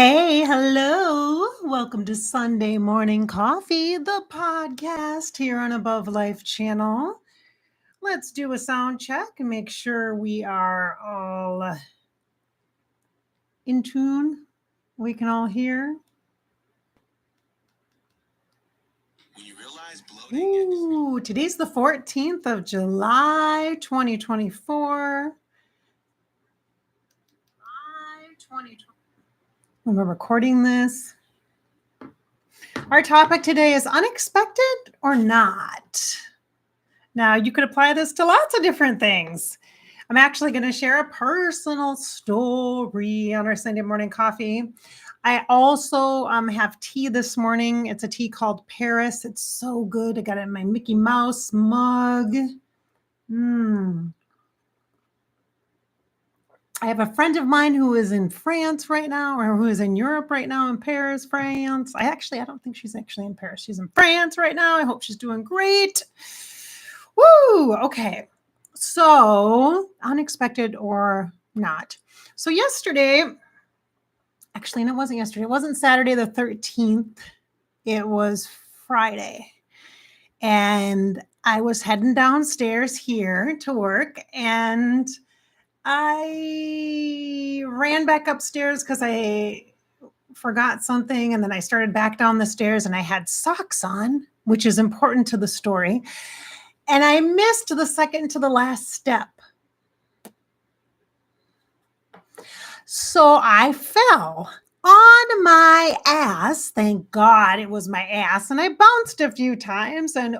Hey, hello. Welcome to Sunday Morning Coffee, the podcast here on Above Life channel. Let's do a sound check and make sure we are all in tune. We can all hear. Ooh, today's the 14th of July, 2024. When we're recording this. Our topic today is unexpected or not. Now, you could apply this to lots of different things. I'm actually going to share a personal story on our Sunday morning coffee. I also have tea this morning. It's a tea called Paris. It's so good. I got it in my Mickey Mouse mug. I have a friend of mine who is in France right now, or who is in Europe right now, in Paris, France. I don't think she's actually in Paris. She's in France right now. I hope she's doing great. Woo! Okay. So, unexpected or not. So yesterday, actually, no, it wasn't yesterday. It wasn't Saturday the 13th. It was Friday. And I was heading downstairs here to work, and I ran back upstairs because I forgot something. And then I started back down the stairs, and I had socks on, which is important to the story. And I missed the second to the last step. So I fell on my ass. Thank God it was my ass. And I bounced a few times, and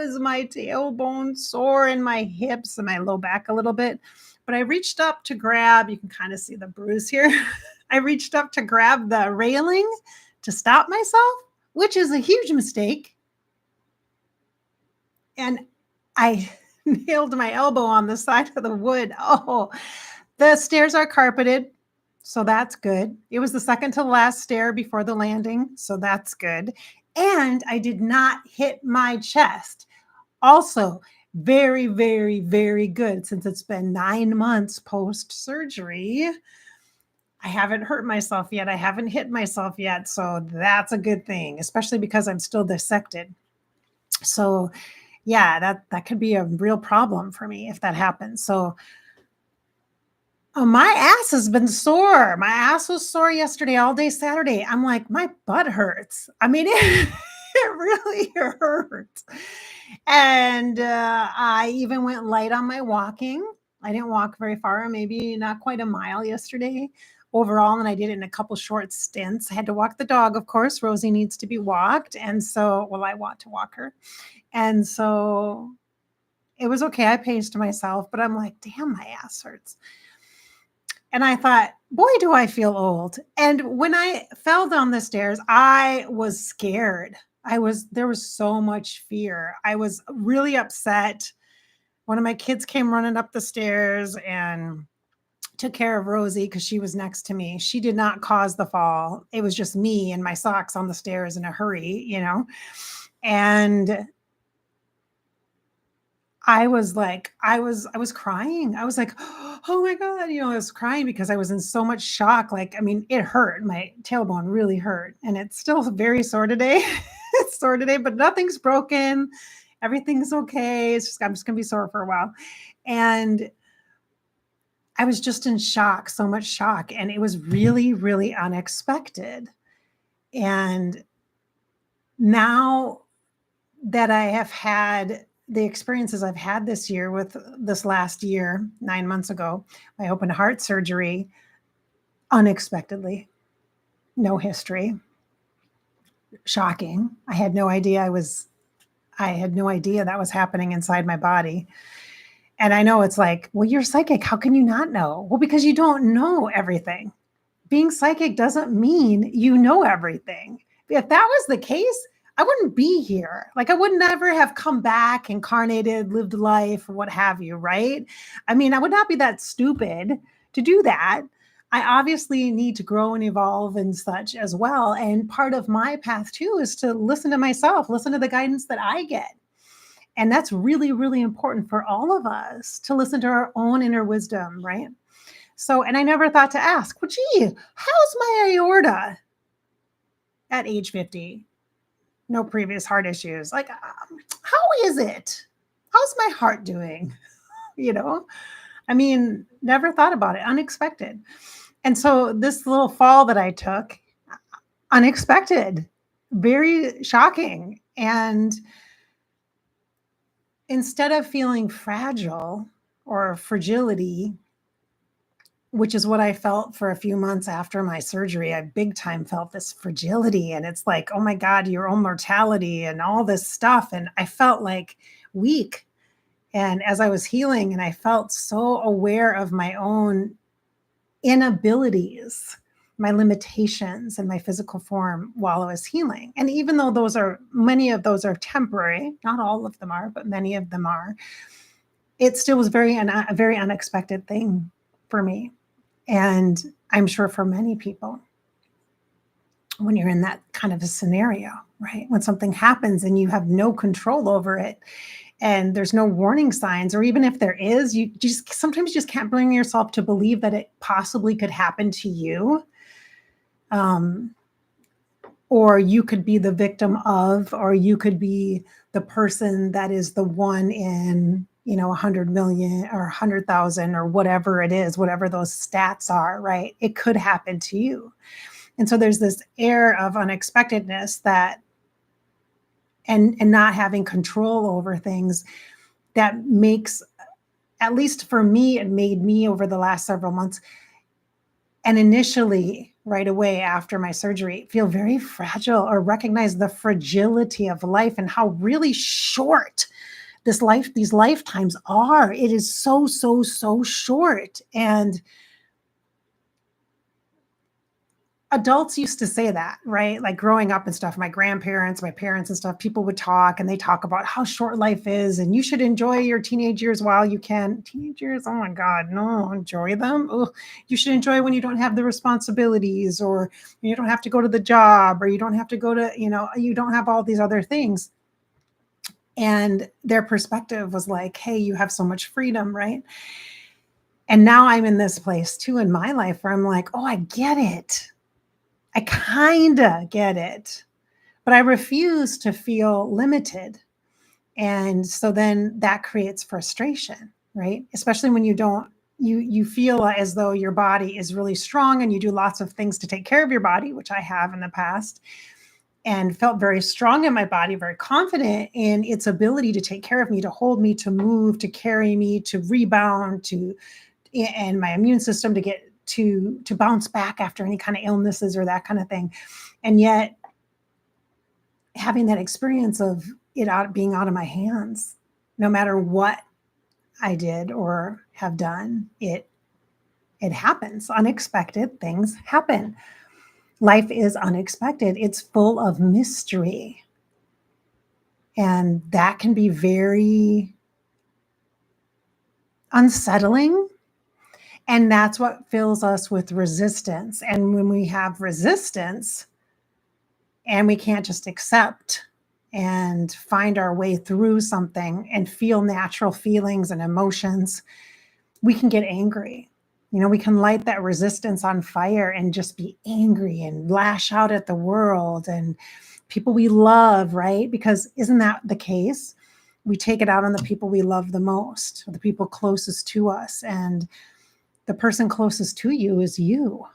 is my tailbone sore and my hips and my low back a little bit. But I reached up to grab, you can kind of see the bruise here. I reached up to grab the railing to stop myself, which is a huge mistake. And I nailed my elbow on the side of the wood. Oh, the stairs are carpeted, so that's good. It was the second to the last stair before the landing, so that's good. And I did not hit my chest. Also, very, very, very good, since it's been 9 months post-surgery. I haven't hurt myself yet. I haven't hit myself yet, so that's a good thing, especially because I'm still dissected. So yeah, that could be a real problem for me if that happens. So my ass has been sore. My ass was sore yesterday, all day Saturday. I'm like, my butt hurts. I mean, it really hurts. And I even went light on my walking. I didn't walk very far, maybe not quite a mile yesterday overall. And I did it in a couple short stints. I had to walk the dog, of course. Rosie needs to be walked. And so, I want to walk her. And so it was okay. I paced myself, but I'm like, damn, my ass hurts. And I thought, boy, do I feel old. And when I fell down the stairs, I was scared. There was so much fear. I was really upset. One of my kids came running up the stairs and took care of Rosie because she was next to me. She did not cause the fall. It was just me and my socks on the stairs in a hurry, and I was like, I was crying. I was like, oh my God, I was crying because I was in so much shock. Like, I mean, it hurt. My tailbone really hurt, and it's still very sore today. It's sore today, but nothing's broken. Everything's okay. I'm just going to be sore for a while. And I was just in shock, so much shock. And it was really, really unexpected. And now that I have had the experiences I've had this year with this last year, 9 months ago, I opened heart surgery unexpectedly, no history. Shocking. I had no idea that was happening inside my body. And I know it's like, well, you're psychic. How can you not know? Well, because you don't know everything. Being psychic doesn't mean you know everything. If that was the case, I wouldn't be here. Like, I would never have come back, incarnated, lived life, or what have you, right? I mean, I would not be that stupid to do that. I obviously need to grow and evolve and such as well. And part of my path too is to listen to myself, listen to the guidance that I get. And that's really, really important for all of us, to listen to our own inner wisdom, right? So, and I never thought to ask, well, gee, how's my aorta at age 50? No previous heart issues. Like, how is it? How's my heart doing? You know, I mean, never thought about it, unexpected. And so this little fall that I took, unexpected, very shocking. And instead of feeling fragile or fragility, which is what I felt for a few months after my surgery, I big time felt this fragility. And it's like, oh my God, your own mortality and all this stuff. And I felt like weak. And as I was healing, and I felt so aware of my own inabilities, my limitations and my physical form while I was healing. And even though many of those are temporary, not all of them are, but many of them are, it still was a very unexpected thing for me. And I'm sure for many people, when you're in that kind of a scenario, right? When something happens and you have no control over it, and there's no warning signs, or even if there is, you just sometimes just can't bring yourself to believe that it possibly could happen to you. Um, or you could be the victim of, or you could be the person that is the one in, 100 million or 100,000 or whatever it is, whatever those stats are, right? It could happen to you. And so there's this air of unexpectedness and not having control over things that makes, at least for me, it made me over the last several months, and initially right away after my surgery, feel very fragile, or recognize the fragility of life and how really short these lifetimes are. It is so, so, so short. And adults used to say that, right? Like growing up and stuff, my grandparents, my parents and stuff, people would talk and they talk about how short life is and you should enjoy your teenage years while you can. Teenage years, oh my God, no, enjoy them. Ugh. You should enjoy when you don't have the responsibilities, or you don't have to go to the job, or you don't have to go to, you don't have all these other things. And their perspective was like, hey, you have so much freedom, right? And now I'm in this place too in my life where I'm like, oh, I get it. I kind of get it, but I refuse to feel limited. And so then that creates frustration, right? Especially when you feel as though your body is really strong and you do lots of things to take care of your body, which I have in the past, and felt very strong in my body, very confident in its ability to take care of me, to hold me, to move, to carry me, to rebound, and my immune system to get to bounce back after any kind of illnesses or that kind of thing. And yet having that experience of being out of my hands, no matter what I did or have done, it happens. Unexpected things happen. Life is unexpected. It's full of mystery. And that can be very unsettling. And that's what fills us with resistance. And when we have resistance and we can't just accept and find our way through something and feel natural feelings and emotions, we can get angry. We can light that resistance on fire and just be angry and lash out at the world and people we love, right? Because isn't that the case? We take it out on the people we love the most, or the people closest to us. And the person closest to you is you.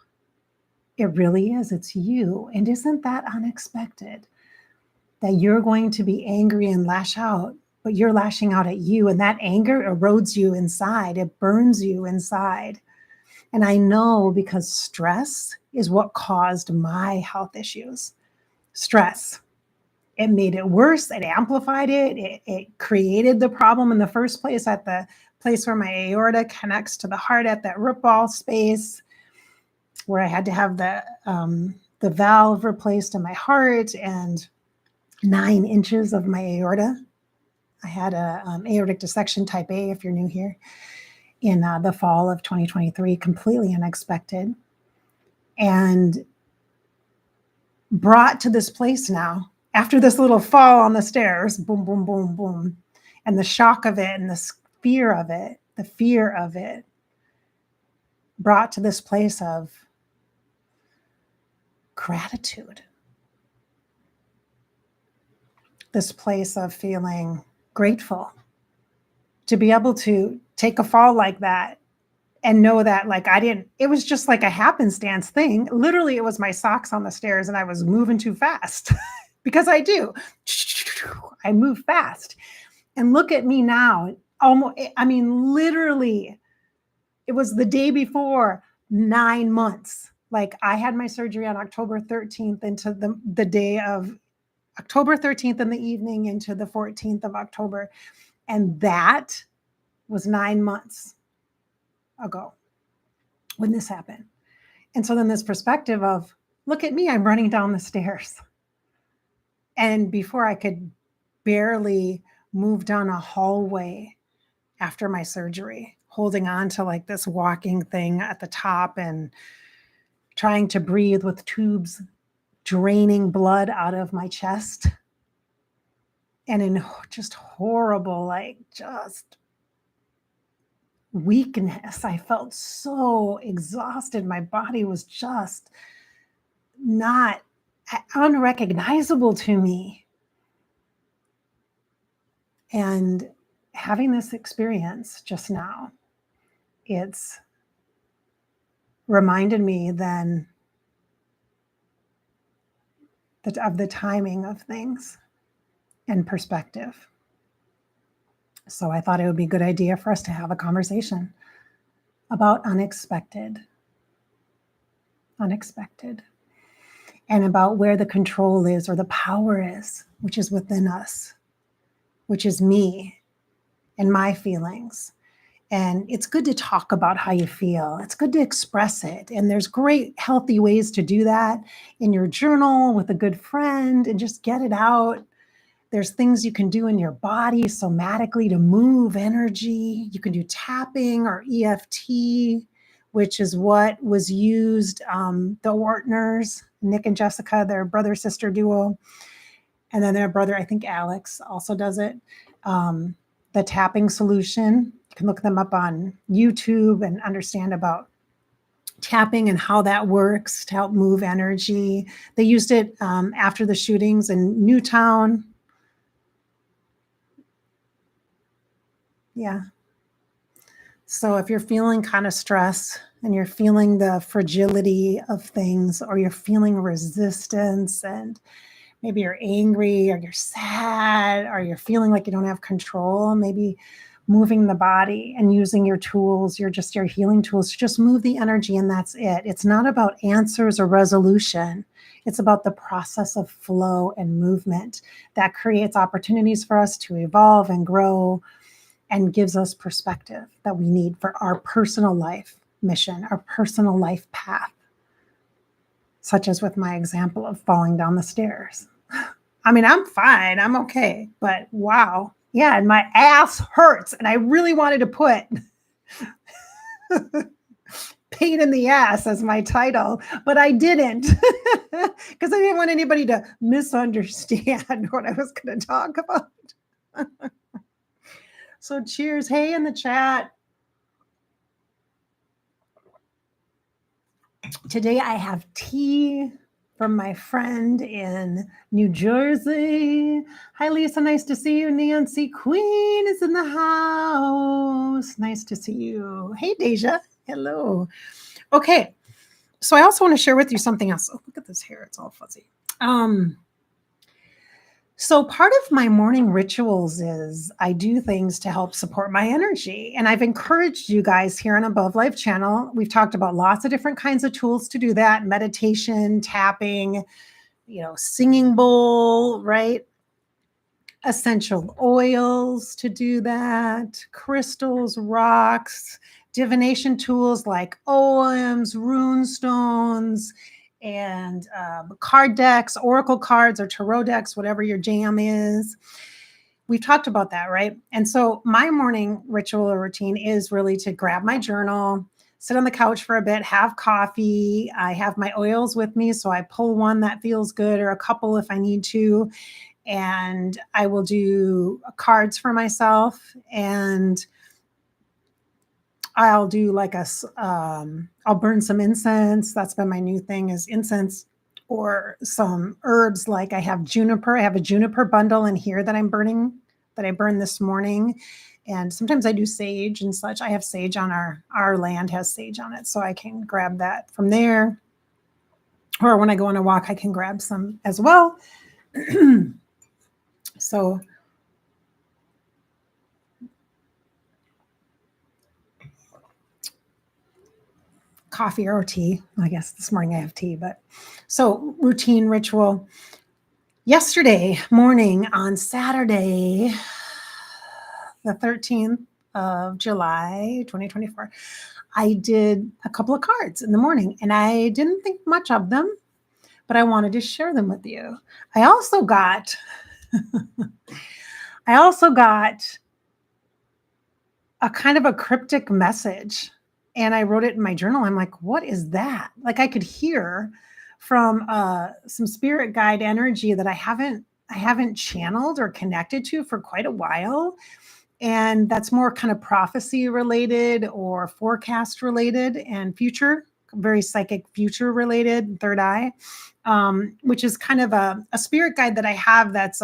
It really is. It's you. And isn't that unexpected? That you're going to be angry and lash out, but you're lashing out at you. And that anger erodes you inside. It burns you inside. And I know because stress is what caused my health issues. Stress. It made it worse. It amplified it. It created the problem in the first place at the place where my aorta connects to the heart at that root ball space, where I had to have the valve replaced in my heart and 9 inches of my aorta. I had a aortic dissection type A, if you're new here, in the fall of 2023, completely unexpected, and brought to this place now after this little fall on the stairs, boom, boom, boom, boom, and the shock of it and the fear of it, brought to this place of gratitude, this place of feeling grateful to be able to take a fall like that and know that like it was just like a happenstance thing. Literally, it was my socks on the stairs and I was moving too fast because I do. I move fast. And look at me now. Almost, I mean, literally, it was the day before 9 months. Like I had my surgery on October 13th into the day of October 13th in the evening into the 14th of October. And that was 9 months ago when this happened. And so then this perspective of, look at me, I'm running down the stairs. And before I could barely move down a hallway after my surgery, holding on to like this walking thing at the top and trying to breathe with tubes draining blood out of my chest. And in just horrible, like just weakness. I felt so exhausted. My body was just not unrecognizable to me. And having this experience just now, it's reminded me then that of the timing of things and perspective. So I thought it would be a good idea for us to have a conversation about unexpected, and about where the control is or the power is, which is within us, which is me and my feelings. And it's good to talk about how you feel. It's good to express it. And there's great, healthy ways to do that in your journal with a good friend and just get it out. There's things you can do in your body somatically to move energy. You can do tapping or EFT, which is what was used, the Ortners, Nick and Jessica, their brother-sister duo. And then their brother, I think Alex, also does it. The tapping solution, you can look them up on YouTube and understand about tapping and how that works to help move energy. They used it after the shootings in Newtown. Yeah. So if you're feeling kind of stress and you're feeling the fragility of things, or you're feeling resistance and maybe you're angry or you're sad or you're feeling like you don't have control, maybe moving the body and using your tools, your healing tools to just move the energy, and that's it. It's not about answers or resolution. It's about the process of flow and movement that creates opportunities for us to evolve and grow and gives us perspective that we need for our personal life mission, our personal life path, such as with my example of falling down the stairs. I mean, I'm fine, I'm okay, but wow. Yeah, and my ass hurts, and I really wanted to put pain in the ass as my title, but I didn't because I didn't want anybody to misunderstand what I was going to talk about. So cheers. Hey, in the chat. Today I have tea from my friend in New Jersey. Hi, Lisa. Nice to see you. Nancy Queen is in the house. Nice to see you. Hey, Deja. Hello. Okay. So I also want to share with you something else. Oh, look at this hair. It's all fuzzy. So part of my morning rituals is I do things to help support my energy. And I've encouraged you guys here on Above Life channel. We've talked about lots of different kinds of tools to do that. Meditation, tapping, singing bowl, right? Essential oils to do that, crystals, rocks, divination tools like OMs, rune stones, and card decks, oracle cards or tarot decks, whatever your jam is. We've talked about that, right? And so my morning ritual or routine is really to grab my journal, sit on the couch for a bit, have coffee. I have my oils with me, so I pull one that feels good or a couple if I need to. And I will do cards for myself, and I'll do like I'll burn some incense. That's been my new thing is incense or some herbs. Like I have juniper. I have a juniper bundle in here that I'm burning that I burned this morning. And sometimes I do sage and such. I have sage on our land has sage on it. So I can grab that from there. Or when I go on a walk, I can grab some as well. So coffee or tea. I guess this morning I have tea, but so routine ritual. Yesterday morning on Saturday, the 13th of July, 2024, I did a couple of cards in the morning and I didn't think much of them, but I wanted to share them with you. I also got I also got a kind of a cryptic message and I wrote it in my journal. I'm like, what is that? Like I could hear from some spirit guide energy that I haven't channeled or connected to for quite a while. And that's more kind of prophecy related or forecast related and future, very psychic future related, third eye, which is kind of a spirit guide that I have that's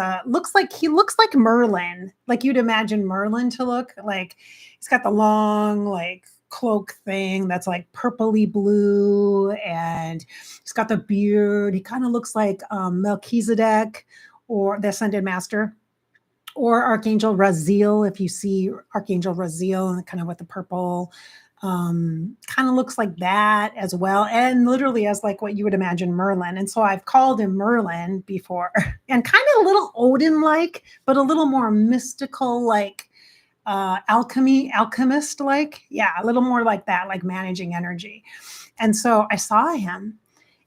he looks like Merlin, like you'd imagine Merlin to look like. He's got the long like cloak thing that's like purpley blue, and he's got the beard. He kind of looks like Melchizedek or the Ascended Master or Archangel Raziel. If you see Archangel Raziel and kind of with the purple, kind of looks like that as well. And literally as like what you would imagine Merlin. And so I've called him Merlin before and kind of a little Odin like, but a little more mystical, like alchemist like. Yeah, a little more like that, like managing energy. And so I saw him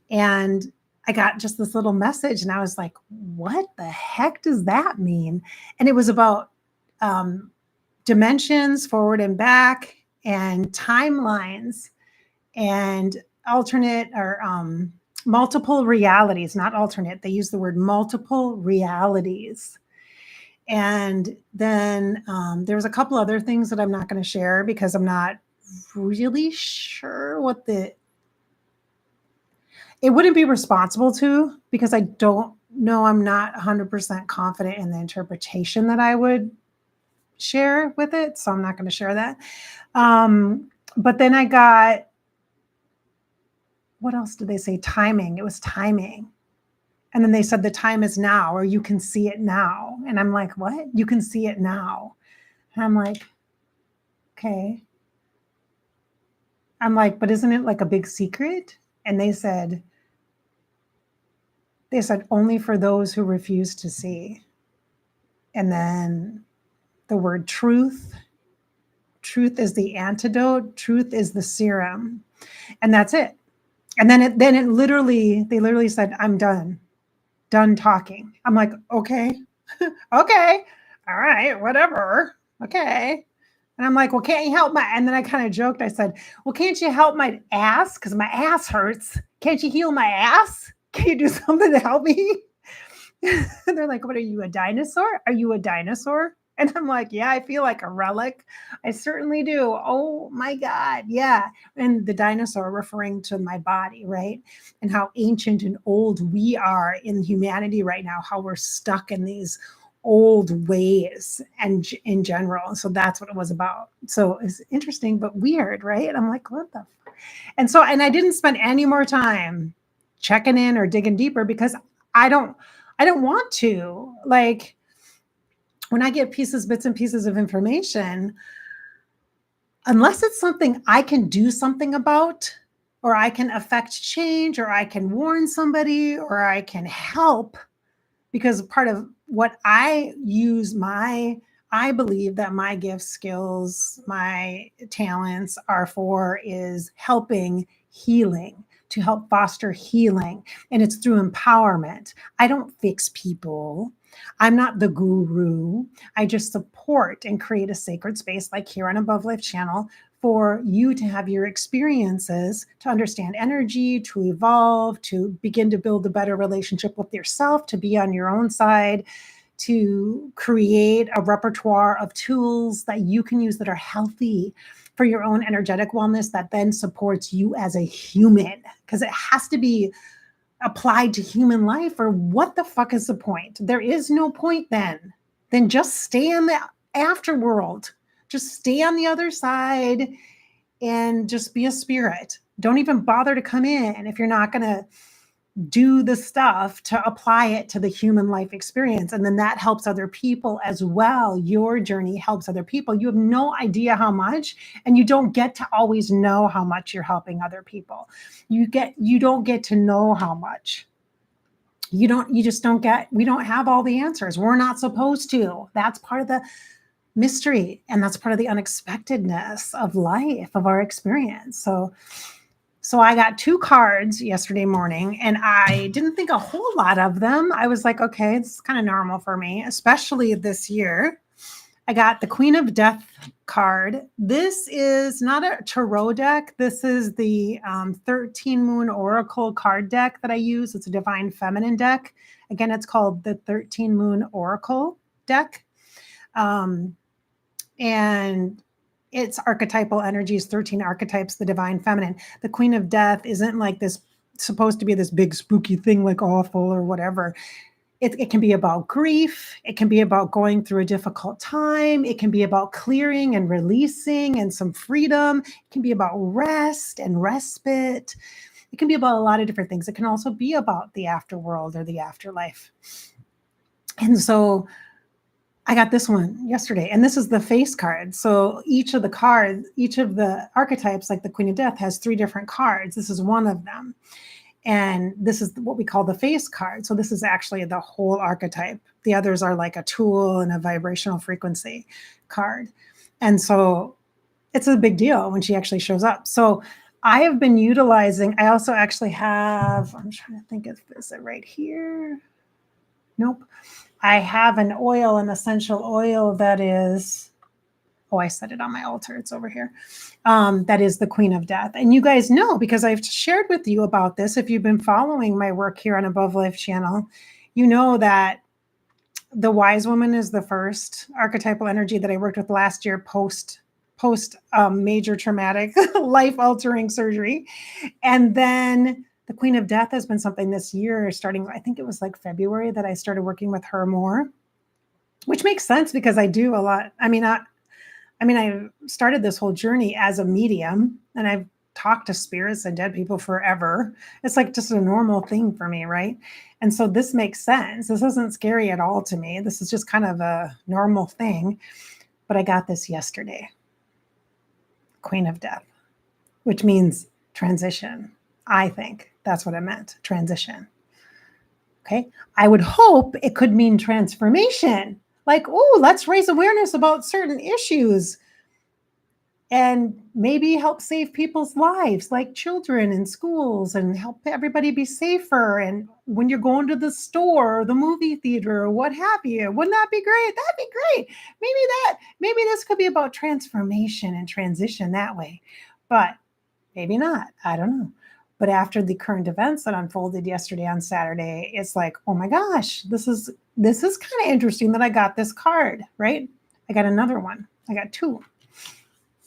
and I got just this little message and I was like, what the heck does that mean? And it was about dimensions forward and back and timelines and alternate or multiple realities, not alternate. They use the word multiple realities. And then there was a couple other things that I'm not going to share because I'm not really sure what it wouldn't be responsible to, because I don't know, I'm not 100% confident in the interpretation that I would share with it. So I'm not going to share that. But then I got, what else did they say? Timing. It was timing. And then they said the time is now, or you can see it now. And I'm like, what? You can see it now. And I'm like, okay. I'm like, but isn't it like a big secret? And they said only for those who refuse to see. And then the word truth. Truth is the antidote. Truth is the serum. And that's it. And then they literally said, I'm done talking. I'm like, okay, okay, all right, whatever. Okay. And I'm like, well, can't you help and then I kind of joked. I said, well, can't you help my ass? Because my ass hurts. Can't you heal my ass? Can you do something to help me? And they're like, what are you, a dinosaur? Are you a dinosaur? And I'm like, yeah, I feel like a relic. I certainly do. Oh my God. Yeah. And the dinosaur referring to my body, right? And how ancient and old we are in humanity right now, how we're stuck in these old ways and in general. So that's what it was about. So it's interesting, but weird, right? I'm like, what the? And so, and I didn't spend any more time checking in or digging deeper because I don't want to. Like, when I get bits and pieces of information, unless it's something I can do something about, or I can affect change, or I can warn somebody, or I can help, because part of what I believe that my gifts, skills, my talents are for is helping healing, to help foster healing. And it's through empowerment. I don't fix people. I'm not the guru. I just support and create a sacred space like here on Above Life Channel for you to have your experiences, to understand energy, to evolve, to begin to build a better relationship with yourself, to be on your own side, to create a repertoire of tools that you can use that are healthy for your own energetic wellness that then supports you as a human, because it has to be applied to human life, or what the fuck is the point? There is no point then. Then just stay in the afterworld. Just stay on the other side and just be a spirit. Don't even bother to come in if you're not going to do the stuff to apply it to the human life experience. And then that helps other people as well. Your journey helps other people. You have no idea how much, and you don't get to always know how much you're helping other people. You don't get to know how much. You just don't get, we don't have all the answers. We're not supposed to. That's part of the mystery, and that's part of the unexpectedness of life, of our experience. So I got 2 cards yesterday morning, and I didn't think a whole lot of them. I was like, okay, it's kind of normal for me, especially this year. I got the Queen of Death card. This is not a tarot deck. This is the 13 Moon Oracle card deck that I use. It's a Divine Feminine deck. Again, it's called the 13 Moon Oracle deck. And it's archetypal energies, 13 archetypes, the divine feminine. The Queen of Death isn't like this, supposed to be this big spooky thing like awful or whatever. It can be about grief. It can be about going through a difficult time. It can be about clearing and releasing and some freedom. It can be about rest and respite. It can be about a lot of different things. It can also be about the afterworld or the afterlife. And so I got this one yesterday, and this is the face card. So each of the cards, each of the archetypes, like the Queen of Death, has 3 different cards. This is one of them. And this is what we call the face card. So this is actually the whole archetype. The others are like a tool and a vibrational frequency card. And so it's a big deal when she actually shows up. So I have been utilizing, I also actually have, I'm trying to think, is it right here? Nope. I have an oil, an essential oil that is, oh, I set it on my altar. It's over here. That is the Queen of Death. And you guys know, because I've shared with you about this, if you've been following my work here on Above Life channel, you know that the Wise Woman is the first archetypal energy that I worked with last year post major traumatic life-altering surgery. And then the Queen of Death has been something this year, starting, I think it was like February, that I started working with her more, which makes sense because I do a lot. I mean, I started this whole journey as a medium, and I've talked to spirits and dead people forever. It's like just a normal thing for me, right? And so this makes sense. This isn't scary at all to me. This is just kind of a normal thing. But I got this yesterday. Queen of Death, which means transition. I think that's what it meant, transition. Okay. I would hope it could mean transformation. Like, oh, let's raise awareness about certain issues and maybe help save people's lives, like children in schools, and help everybody be safer. And when you're going to the store or the movie theater or what have you, wouldn't that be great? That'd be great. Maybe this could be about transformation and transition that way, but maybe not. I don't know. But after the current events that unfolded yesterday on Saturday, it's like, oh my gosh, this is kind of interesting that I got this card, right? I got another one. I got 2.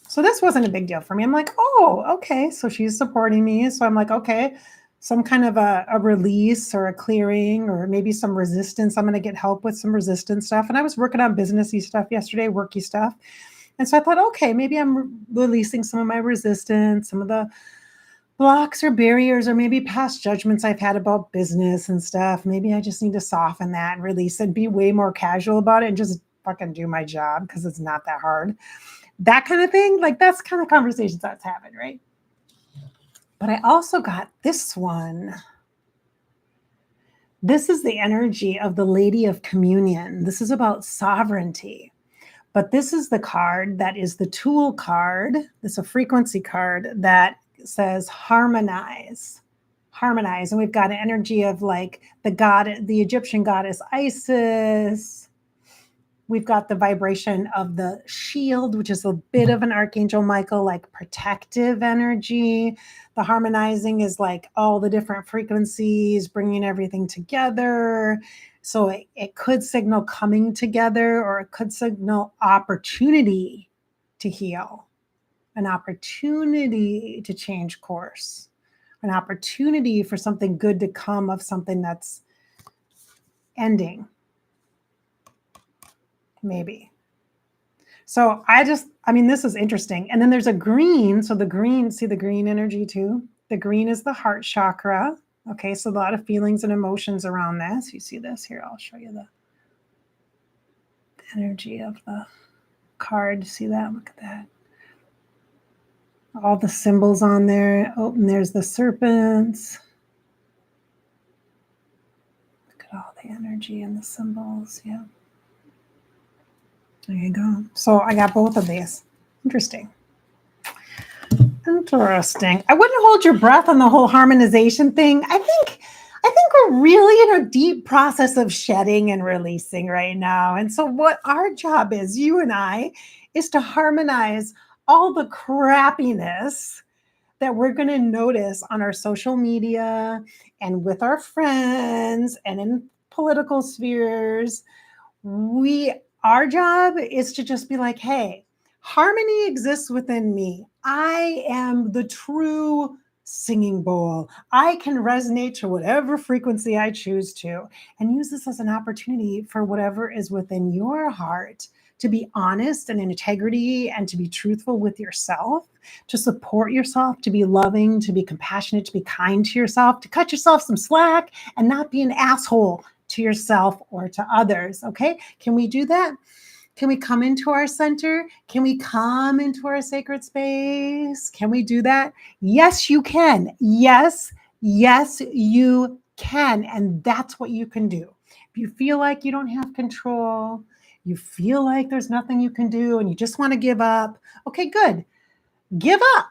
So this wasn't a big deal for me. I'm like, oh, okay. So she's supporting me. So I'm like, okay, some kind of a release or a clearing, or maybe some resistance. I'm going to get help with some resistance stuff. And I was working on businessy stuff yesterday, worky stuff. And so I thought, okay, maybe I'm releasing some of my resistance, some of the blocks or barriers, or maybe past judgments I've had about business and stuff. Maybe I just need to soften that and release and be way more casual about it and just fucking do my job, because it's not that hard. That kind of thing. Like, that's kind of conversations that's happened, right? But I also got this one. This is the energy of the Lady of Communion. This is about sovereignty. But this is the card that is the tool card. This is a frequency card that says harmonize. Harmonize. And we've got an energy of like the Egyptian goddess Isis. We've got the vibration of the shield, which is a bit of an Archangel Michael, like protective energy. The harmonizing is like all the different frequencies, bringing everything together. So it could signal coming together, or it could signal opportunity to heal. an opportunity to change course, an opportunity for something good to come of something that's ending, maybe. So this is interesting. And then there's a green. So the green, see the green energy too? The green is the heart chakra. Okay, so a lot of feelings and emotions around this. You see this here? I'll show you the energy of the card. See that? Look at that. All the symbols on there. Oh, and there's the serpents. Look at all the energy and the symbols. Yeah. There you go. So I got both of these. Interesting. Interesting. I wouldn't hold your breath on the whole harmonization thing. I think we're really in a deep process of shedding and releasing right now. And so what our job is, you and I, is to harmonize all the crappiness that we're going to notice on our social media and with our friends and in political spheres. Our job is to just be like, hey, harmony exists within me. I am the true singing bowl. I can resonate to whatever frequency I choose to, and use this as an opportunity for whatever is within your heart to be honest and in integrity and to be truthful with yourself, to support yourself, to be loving, to be compassionate, to be kind to yourself, to cut yourself some slack and not be an asshole to yourself or to others. Okay. Can we do that? Can we come into our center? Can we come into our sacred space? Can we do that? Yes, you can. Yes, you can. And that's what you can do. If you feel like you don't have control, you feel like there's nothing you can do and you just want to give up, okay, good. Give up.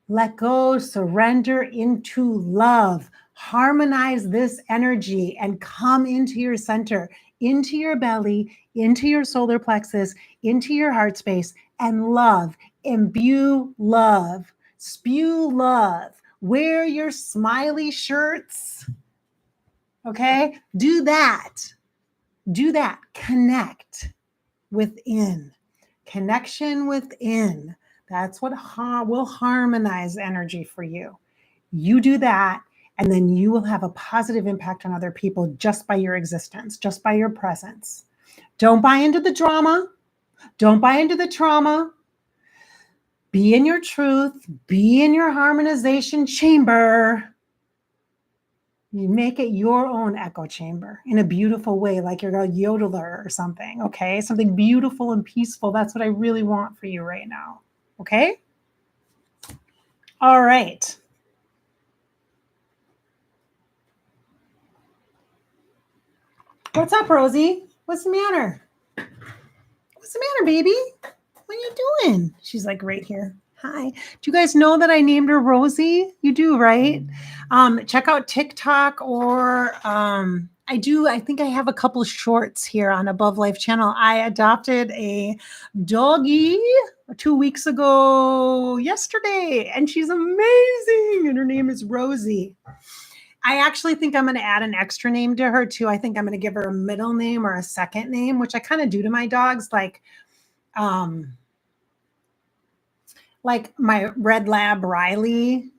Let go, surrender into love. Harmonize this energy and come into your center, into your belly, into your solar plexus, into your heart space, and love. Imbue love. Spew love. Wear your smiley shirts. Okay? Do that. Do that. Connect within. Connection within. That's what will harmonize energy for you. You do that, and then you will have a positive impact on other people just by your existence, just by your presence. Don't buy into the drama. Don't buy into the trauma. Be in your truth. Be in your harmonization chamber. You make it your own echo chamber in a beautiful way, like you're a yodeler or something, okay? Something beautiful and peaceful. That's what I really want for you right now, okay? All right. What's up, Rosie? What's the matter? What's the matter, baby? What are you doing? She's like right here. Hi. Do you guys know that I named her Rosie? You do, right? Check out TikTok or I think I have a couple shorts here on Above Life channel. I adopted a doggy 2 weeks ago yesterday, and she's amazing. And her name is Rosie. I actually think I'm going to add an extra name to her too. I think I'm going to give her a middle name or a second name, which I kind of do to my dogs. Like my red lab, Riley,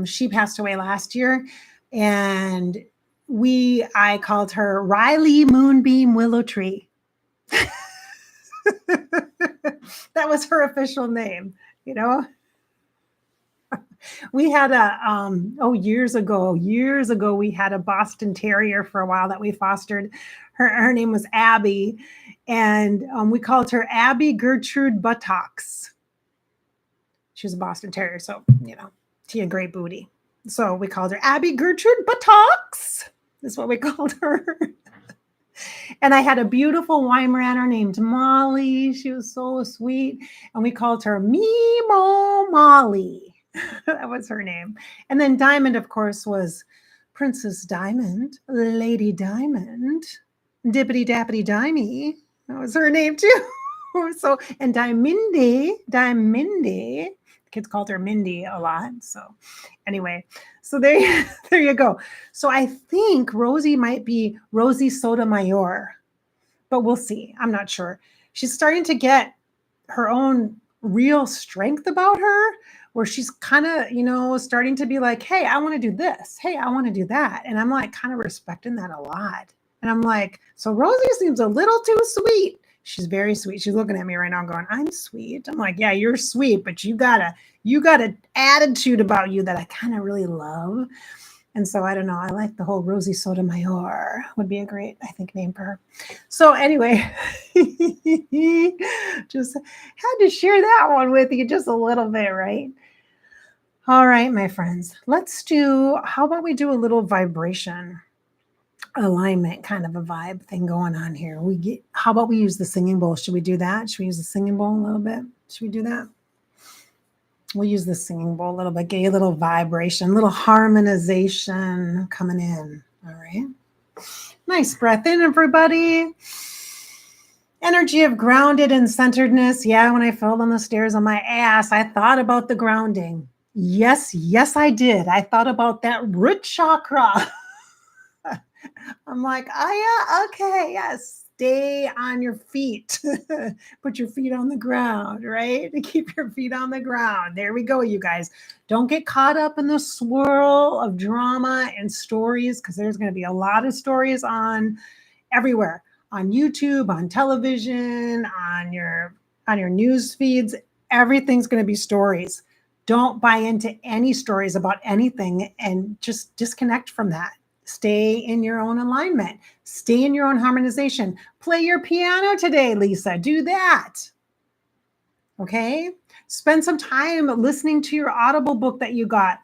she passed away last year, and I called her Riley Moonbeam Willow Tree. That was her official name, you know. We had years ago, we had a Boston Terrier for a while that we fostered. Her name was Abby, and we called her Abby Gertrude Buttocks. She was a Boston Terrier, so, she had great booty. So we called her Abby Gertrude Buttocks. That's what we called her. And I had a beautiful Weimaraner named Molly. She was so sweet. And we called her Mimo Molly. That was her name. And then Diamond, of course, was Princess Diamond, Lady Diamond, Dippity Dappity Dimey. That was her name too. So, and Diaminde, kids called her Mindy a lot. So anyway, so there you go. So I think Rosie might be Rosie Sotomayor, but we'll see. I'm not sure. She's starting to get her own real strength about her where she's kind of, starting to be like, hey, I want to do this. Hey, I want to do that. And I'm like kind of respecting that a lot. And I'm like, so Rosie seems a little too sweet. She's very sweet. She's looking at me right now going, I'm sweet. I'm like, yeah, you're sweet, but you got an attitude about you that I kind of really love. And so I don't know. I like the whole Rosie Sotomayor would be a great, I think, name for her. So anyway, just had to share that one with you just a little bit, right? All right, my friends. How about we do a little vibration alignment kind of a vibe thing going on here. How about we use the singing bowl? Should we do that? Should we use the singing bowl a little bit? Should we do that? We'll use the singing bowl a little bit, get a little vibration, a little harmonization coming in. All right. Nice breath in, everybody. Energy of grounded and centeredness. Yeah, when I fell down the stairs on my ass, I thought about the grounding. Yes, I did. I thought about that root chakra. I'm like, oh yeah, okay, yes. Stay on your feet. Put your feet on the ground, right? Keep your feet on the ground. There we go, you guys. Don't get caught up in the swirl of drama and stories, because there's going to be a lot of stories on everywhere, on YouTube, on television, on your news feeds. Everything's going to be stories. Don't buy into any stories about anything and just disconnect from that. Stay in your own alignment. Stay in your own harmonization. Play your piano today, Lisa. Do that. Okay? Spend some time listening to your Audible book that you got.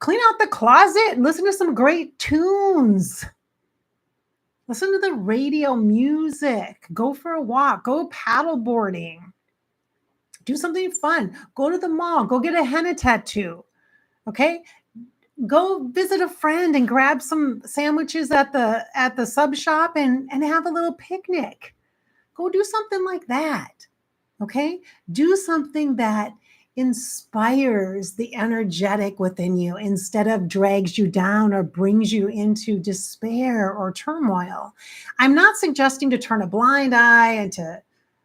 Clean out the closet and listen to some great tunes. Listen to the radio music. Go for a walk. Go paddleboarding. Do something fun. Go to the mall. Go get a henna tattoo. Okay? Go visit a friend and grab some sandwiches at the sub shop and have a little picnic. Go do something like that. Okay? Do something that inspires the energetic within you instead of drags you down or brings you into despair or turmoil. I'm not suggesting to turn a blind eye and to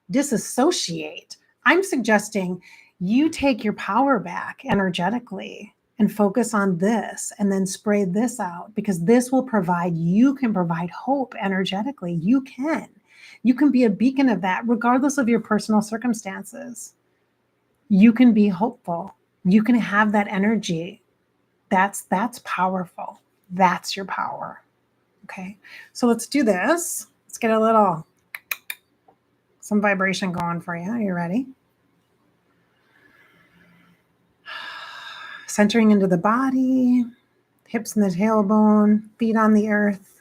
disassociate. I'm suggesting you take your power back energetically and focus on this and then spray this out, because this will you can provide hope energetically. You can be a beacon of that regardless of your personal circumstances. You can be hopeful. You can have that energy. That's powerful. That's your power. Okay. So let's do this. Let's get some vibration going for you. Are you ready? Centering into the body, hips in the tailbone, feet on the earth.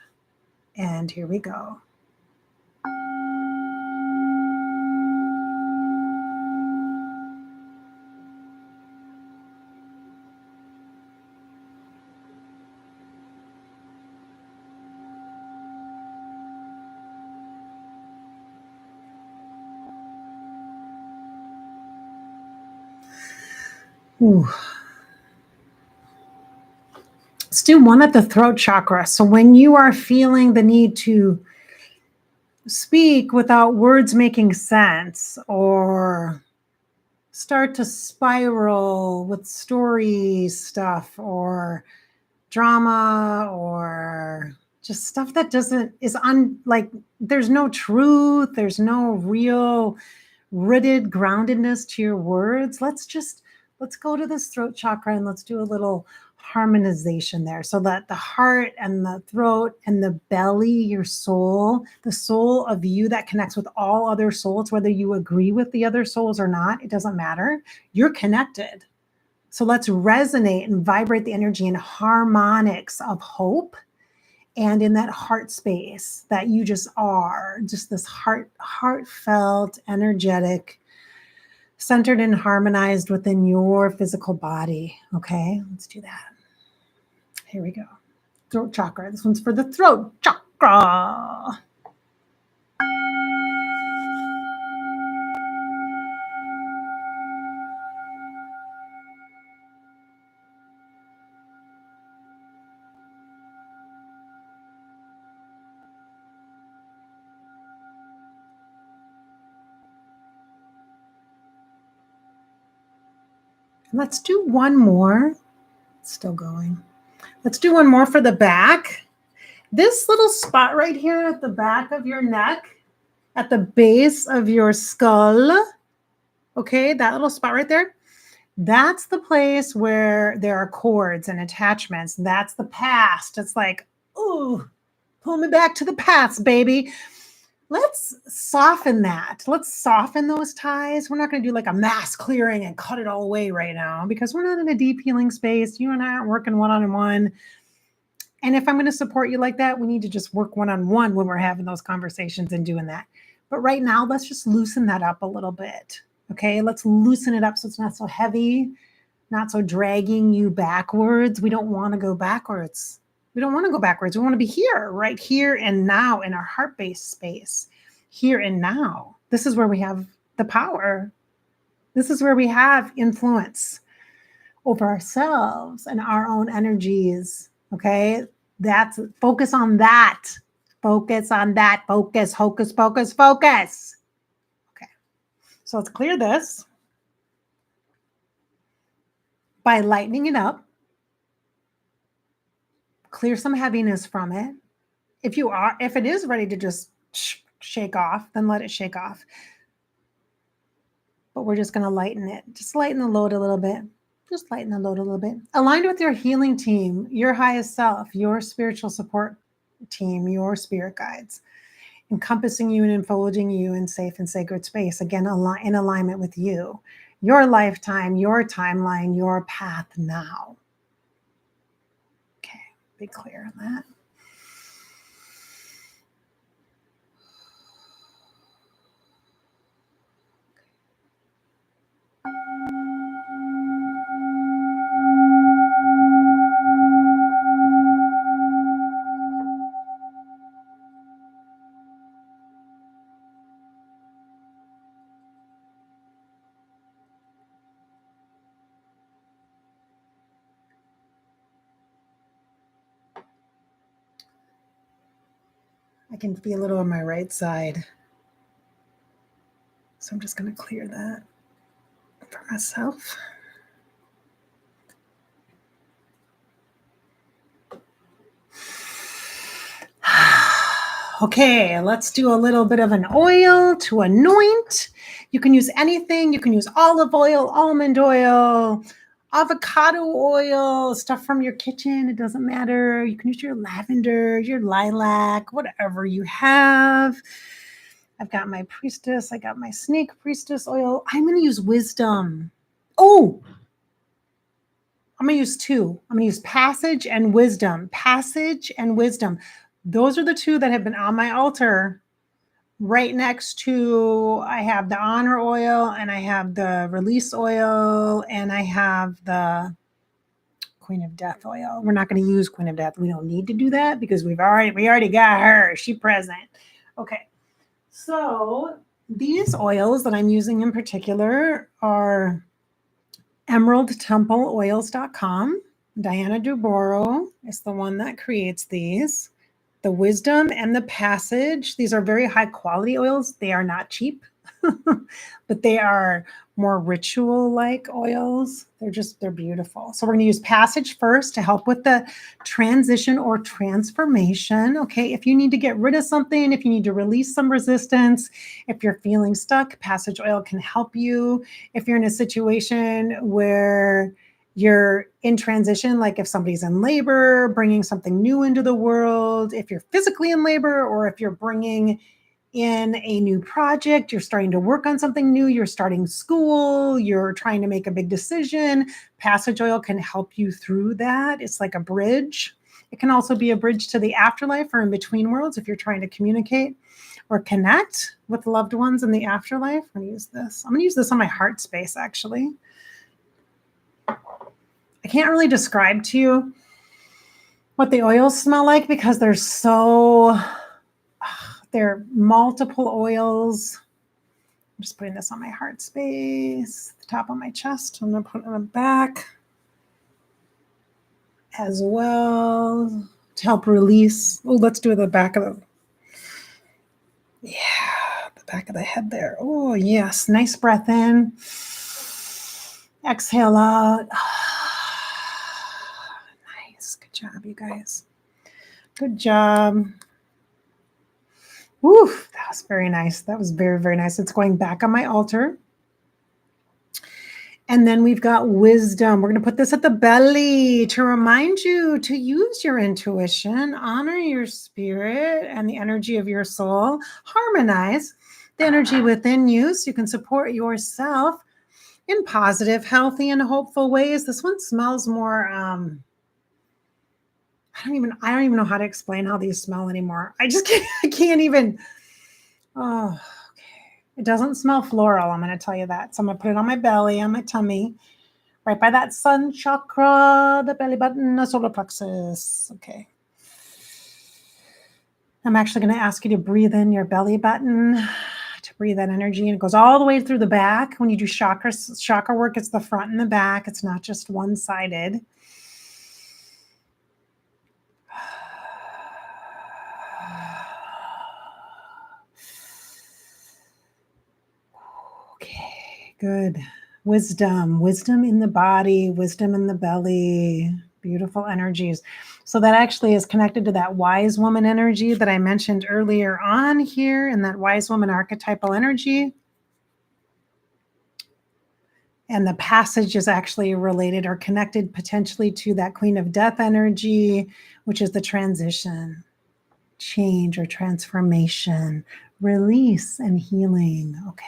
And here we go. Ooh. Let's do one at the throat chakra. So when you are feeling the need to speak without words making sense, or start to spiral with story stuff or drama, or just stuff that there's no truth, there's no real rooted groundedness to your words. Let's go to this throat chakra and let's do a little harmonization there, so that the heart and the throat and the belly, your soul, the soul of you that connects with all other souls, whether you agree with the other souls or not, it doesn't matter. You're connected. So let's resonate and vibrate the energy in harmonics of hope, and in that heart space that you just are, just this heartfelt, energetic, centered and harmonized within your physical body. Okay, let's do that. Here we go. Throat chakra. This one's for the throat chakra. Let's do one more. It's still going. Let's do one more for the back. This little spot right here at the back of your neck, at the base of your skull, okay, that little spot right there, that's the place where there are cords and attachments. That's the past. It's like, ooh, pull me back to the past, baby. Let's soften that. Let's soften those ties. We're not going to do like a mass clearing and cut it all away right now because we're not in a deep healing space. You and I aren't working one-on-one. And if I'm going to support you like that, we need to just work one-on-one when we're having those conversations and doing that. But right now, let's just loosen that up a little bit. Okay, let's loosen it up so it's not so heavy, not so dragging you backwards. We don't want to go backwards. We don't want to go backwards. We want to be here, right here and now in our heart-based space, here and now. This is where we have the power. This is where we have influence over ourselves and our own energies. Okay, that's focus on that. Focus on that. Focus, hocus pocus, focus. Okay, so let's clear this by lightening it up. Clear some heaviness from it. If it is ready to just shake off, then let it shake off. But we're just going to lighten it. Just lighten the load a little bit. Just lighten the load a little bit. Aligned with your healing team, your highest self, your spiritual support team, your spirit guides, encompassing you and enfolding you in safe and sacred space. Again, in alignment with you, your lifetime, your timeline, your path now. Okay, be clear on that. I can feel it on my right side. So I'm just going to clear that for myself. Okay, let's do a little bit of an oil to anoint. You can use anything. You can use olive oil, almond oil, avocado oil, stuff from your kitchen. It doesn't matter. You can use your lavender, your lilac, whatever you have. I've got my priestess. I got my snake priestess oil. I'm going to use wisdom. Oh, I'm going to use two. I'm going to use passage and wisdom. Passage and wisdom. Those are the two that have been on my altar. Right next to, I have the honor oil and I have the release oil and I have the Queen of Death oil. We're not going to use Queen of Death. We don't need to do that because we already got her. She present. Okay. So these oils that I'm using in particular are emeraldtempleoils.com. Diana Duboro is the one that creates these. The wisdom and the passage. These are very high quality oils. They are not cheap, but they are more ritual-like oils. They're beautiful. So we're going to use passage first to help with the transition or transformation. Okay, if you need to get rid of something, if you need to release some resistance, if you're feeling stuck, passage oil can help you. If you're in a situation where you're in transition, like if somebody's in labor, bringing something new into the world, if you're physically in labor, or if you're bringing in a new project, you're starting to work on something new, you're starting school, you're trying to make a big decision, passage oil can help you through that. It's like a bridge. It can also be a bridge to the afterlife or in between worlds if you're trying to communicate or connect with loved ones in the afterlife. I'm going to use this. I'm going to use this on my heart space, actually. I can't really describe to you what the oils smell like because they're multiple oils. I'm just putting this on my heart space, the top of my chest. I'm going to put it on the back as well to help release. Oh, let's do the back of the back of the head there. Oh, yes. Nice breath in. Exhale out. Nice. Good job, you guys. Good job. Woo, that was very nice. That was very, very nice. It's going back on my altar. And then we've got wisdom. We're going to put this at the belly to remind you to use your intuition, honor your spirit and the energy of your soul, harmonize the energy within you so you can support yourself in positive, healthy, and hopeful ways. This one smells more, I don't even know how to explain how these smell anymore. I can't even, oh, it doesn't smell floral, I'm going to tell you that. So I'm going to put it on my belly, on my tummy, right by that sun chakra, the belly button, the solar plexus. Okay. I'm actually going to ask you to breathe in your belly button, to breathe that energy. And it goes all the way through the back. When you do chakra work, it's the front and the back. It's not just one-sided. Okay, good. Wisdom in the body, wisdom in the belly, beautiful energies. So that actually is connected to that wise woman energy that I mentioned earlier on here, and that wise woman archetypal energy. And the passage is actually related or connected potentially to that Queen of Death energy, which is the transition, change or transformation, release and healing. Okay.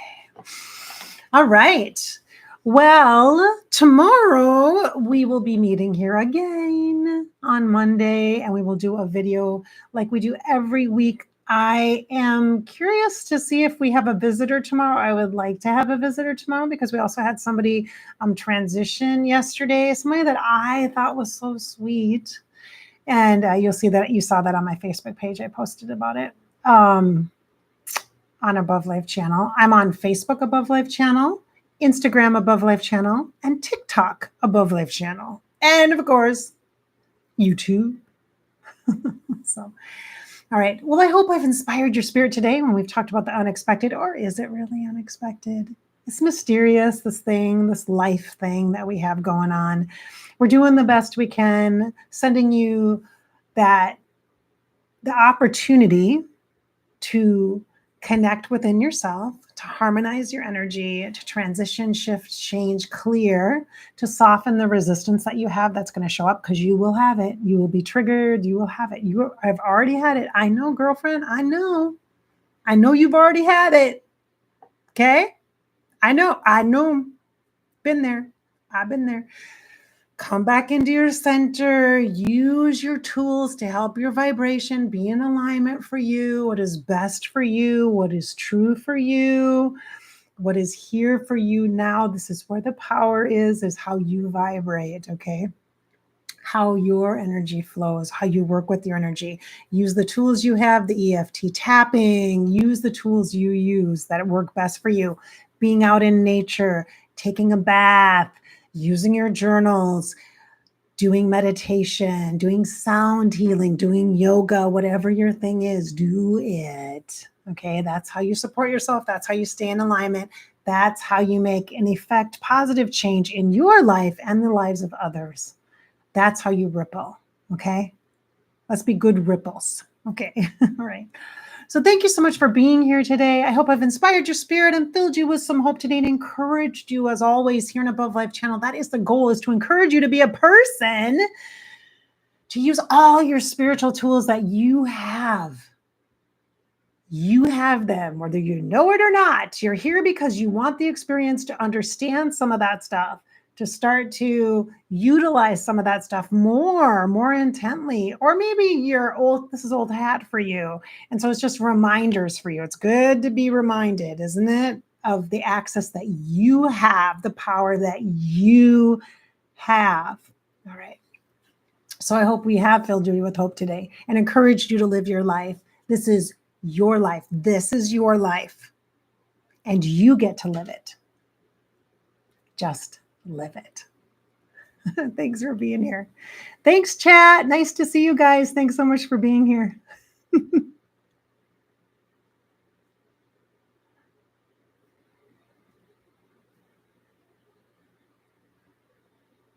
All right. Well, tomorrow we will be meeting here again on Monday, and we will do a video like we do every week. I am curious to see if we have a visitor tomorrow. I would like to have a visitor tomorrow because we also had somebody transition yesterday, somebody that I thought was so sweet. And you saw that on my Facebook page. I posted about it on Above Life channel. I'm on Facebook Above Life channel, Instagram Above Life channel, and TikTok Above Life channel. And of course, YouTube. So, all right. Well, I hope I've inspired your spirit today when we've talked about the unexpected, or is it really unexpected? It's mysterious, this life thing that we have going on. We're doing the best we can, sending you the opportunity to connect within yourself, to harmonize your energy, to transition, shift, change, clear, to soften the resistance that you have that's going to show up, because you will have it. You will be triggered. You will have it. I've already had it. I know, girlfriend. I know you've already had it. Okay? I know. Been there. I've been there. Come back into your center. Use your tools to help your vibration be in alignment for you. What is best for you? What is true for you? What is here for you now? This is where the power is how you vibrate, okay? How your energy flows, how you work with your energy. Use the tools you have, the EFT tapping. Use the tools you use that work best for you. Being out in nature, taking a bath, using your journals, doing meditation, doing sound healing, doing yoga, whatever your thing is, do it. Okay, that's how you support yourself. That's how you stay in alignment. That's how you make an effect, positive change in your life and the lives of others. That's how you ripple. Okay, let's be good ripples. Okay, all right. So thank you so much for being here today. I hope I've inspired your spirit and filled you with some hope today and encouraged you, as always, here in Above Life channel. That is the goal, is to encourage you to be a person, to use all your spiritual tools that you have. You have them, whether you know it or not. You're here because you want the experience to understand some of that stuff, to start to utilize some of that stuff more intently. Or maybe this is old hat for you. And so it's just reminders for you. It's good to be reminded, isn't it? Of the access that you have, the power that you have. All right. So I hope we have filled you with hope today and encouraged you to live your life. This is your life. This is your life. And you get to live it. Just live it. Thanks for being here. Thanks, chat. Nice to see you guys. Thanks so much for being here.